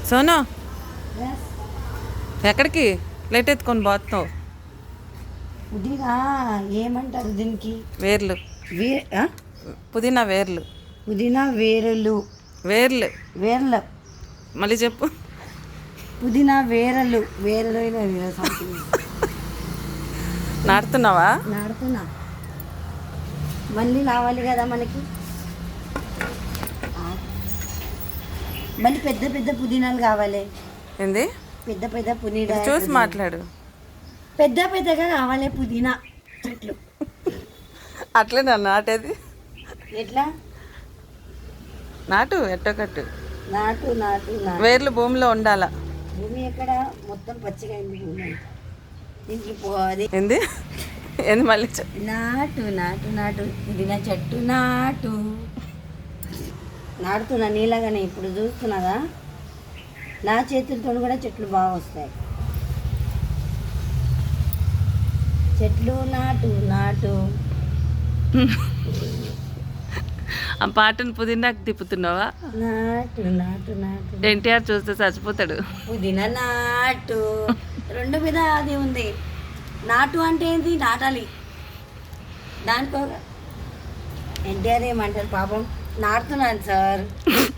సోను ఎక్కడికి లైట్ ఎత్తుకొని పోతున్నావు? పుదీనా ఏమంటారు దీనికి? వేర్లు. పుదీనా వేర్లు. పుదీనా వేరలు. వేర్లు. వేర్లు. మళ్ళీ చెప్పు. పుదీనా వేరలు. వేరలు నాటుతున్నావా? నాటుతున్నా. మళ్ళీ రావాలి కదా మనకి. మళ్ళీ పెద్ద పెద్ద పుదీనాలు కావాలి. ఏంది? పెద్ద పెద్ద పుదీనా చూసి మాట్లాడు. పెద్ద పెద్దగా కావాలి పుదీనా చెట్లు. అట్లే నా నాటేది. ఎట్లా నాటు? ఎట్టకట్టు నాటు. నాటు వేర్లు భూమిలో ఉండాలా. భూమి ఎక్కడ మొత్తం పచ్చిగా అయింది భూమి. దీనికి అది ఏంది? ఏంది మళ్ళీ నాటు. నాటు నాటు పుదీనా చెట్టు నాటు. నాటుతున్నా నీలాగానే. ఇప్పుడు చూస్తున్నాగా నా చేతులతో కూడా చెట్లు బాగా వస్తాయి. చెట్లు నాటు నాటు. ఆ పాటను పుదీనాకు తిప్పుతున్నావా? నాటు నాటు నాటు. ఎన్టీఆర్ చూస్తే చచ్చిపోతాడు. పుదీనా నాటు రెండు మీద అది ఉంది. నాటు అంటే ఏంటి? నాటాలి. దానికో ఎన్టీఆర్ ఏమంటారు పాపం? నాటుతున్నాను సార్,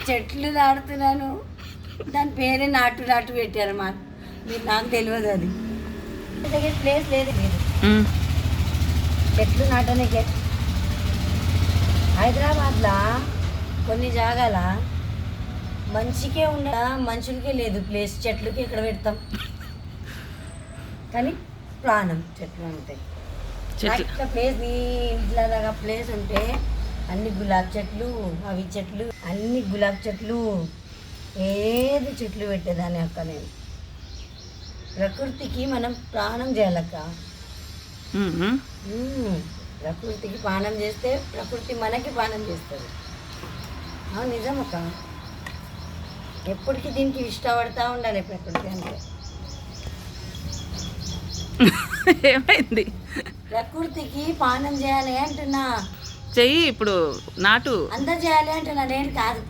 చెట్లు నాటుతున్నాను. దాని పేరే నాటు నాటు పెట్టారు మా. మీరు నాకు తెలియదు. అది దగ్గర ప్లేస్ లేదు. చెట్లు నాటనికే హైదరాబాద్లో కొన్ని జాగాల మంచికే ఉండ, మనుషులకే లేదు ప్లేస్. చెట్లకి ఎక్కడ పెడతాం? కానీ ప్రాణం చెట్లు ఉంటాయి. ఇట్లా ప్లేస్ నీ ఇంట్లో ప్లేస్ ఉంటే అన్ని గులాబీ చెట్లు, అవి చెట్లు, అన్ని గులాబీ చెట్లు, ఏది చెట్లు పెట్టేదాన్ని అక్క. నేను ప్రకృతికి మనం ప్రాణం చేయాలక్క. ప్రకృతికి పానం చేస్తే ప్రకృతి మనకి పానం చేస్తుంది. నిజమక్క. ఎప్పటికీ దీనికి ఇష్టపడతా ఉండాలి ప్రకృతి అంటే. ఏమైంది? ప్రకృతికి పానం చేయాలి అంటున్నా. చెయ్యి ఇప్పుడు. నాటు అందరు చేయాలి అంటున్నా, నేను కాదు.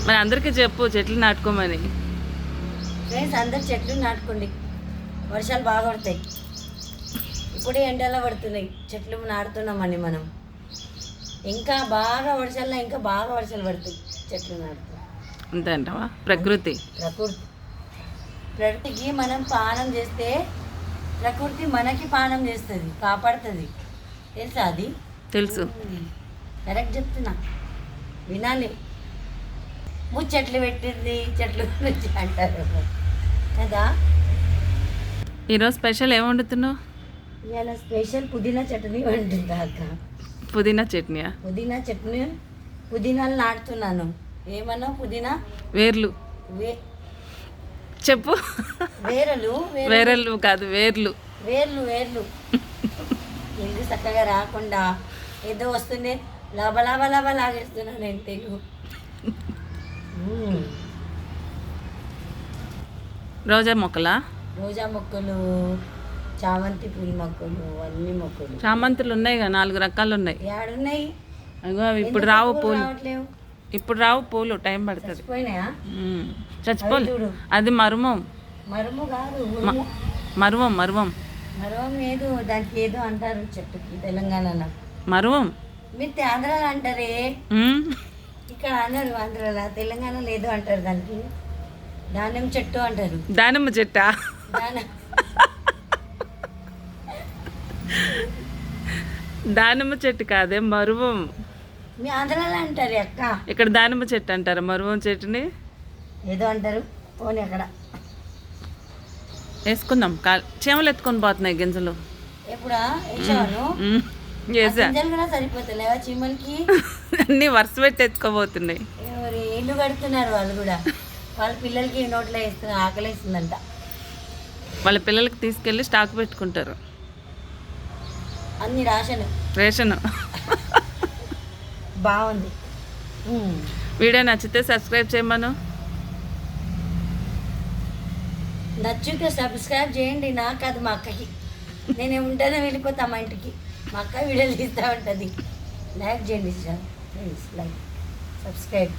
మరి అందరికీ చెప్పు చెట్లు నాటుకోమని. ఫ్రెండ్స్ అందరు చెట్లు నాటుకోండి. వర్షాలు బాగా పడతాయి. ఇప్పుడే ఎండలో పడుతున్నాయి. చెట్లు నాటుతున్నామని మనం. ఇంకా బాగా వర్షాల్లో ఇంకా బాగా వర్షాలు పడతాయి చెట్లు నాటుతాం. అంతే అంటావా? ప్రకృతికి మనం పానం చేస్తే ప్రకృతి మనకి పానం చేస్తుంది, కాపాడుతుంది. తెలుసా? అది తెలుసు. కరెక్ట్ చెప్తున్నా, వినాలి. చెట్లు పెట్టింది చెట్లు గురించి అంటారు కదా. ఈరోజు స్పెషల్ ఏం వండుతున్నావు? ఇవాళ స్పెషల్ పుదీనా చట్నీ వండుతుందా అక్క. పుదీనా చట్నీయా? పుదీనా చట్నీ. పుదీనాలు నాటుతున్నాను. ఏమన్నా? పుదీనా వేర్లు. చెప్పు. వేరలు. వేరలు కాదు, వేర్లు. వేర్లు వేర్లు. ఇల్లు చక్కగా రాకుండా ఏదో వస్తుంది, లాభ లాగేస్తున్నా నేను తెలుగు. రోజా మొక్కలా? రోజా మొక్కలు, చామంతి పూల మొక్కలు, అన్ని మొక్కలు. చామంతులు ఉన్నాయి కదా, 4 రకాలు ఉన్నాయి. ఏడున్నాయి? అవి ఇప్పుడు రావు పూలు. ఇప్పుడు రావు పూలు, టైం పడుతుంది. చచ్చిపోలే. అది మరుమం. మరుము కాదు, మరువం. మరువం మరువం ఏదో దానికి ఏదో అంటారు చెట్టుకి తెలంగాణలో. మరువం. మీరు ఆంధ్రాలో అంటారే, ఇక్కడ అన్నారు ఆంధ్రాలో. తెలంగాణలో ఏదో అంటారు దానికి. దానిమ్మ చెట్టు అంటారు. దానిమ్మ చెట్టా? దానిమ్మ చెట్టు కాదే, మరువం. మీ ఆంధ్రాలో అంటారు అక్క. ఇక్కడ దానిమ్మ చెట్టు అంటారు, మరువం చెట్టుని ఏదో అంటారు. పోనీ అక్కడ వేసుకుందాం. చీమలు ఎత్తుకొని పోతున్నాయి గింజలు. ఎప్పుడా వేసాను? గింజలు కూడా సరిపోతలేవా చీమలకి? అన్ని వరుస పెట్టి ఎత్తుకోబోతున్నాయి. ఇల్లు కడుతున్నారు వాళ్ళు కూడా. వాళ్ళ పిల్లలకి నోట్లో వేస్తున్నారు, ఆకలి వేస్తుందంట. వాళ్ళ పిల్లలకి తీసుకెళ్ళి స్టాక్ పెట్టుకుంటారు. అన్ని రేషన్. బాగుంది. వీడియో నచ్చితే సబ్స్క్రైబ్ చేయమను. నచ్చితే సబ్స్క్రైబ్ చేయండి. నాకు అది మా అక్కకి. నేను ఉంటేనే వెళ్ళిపోతా మా ఇంటికి. మా అక్క వీడియోలు తీస్తూ ఉంటుంది. లైక్ చేయండి సార్, ప్లీజ్ లైక్ సబ్స్క్రైబ్.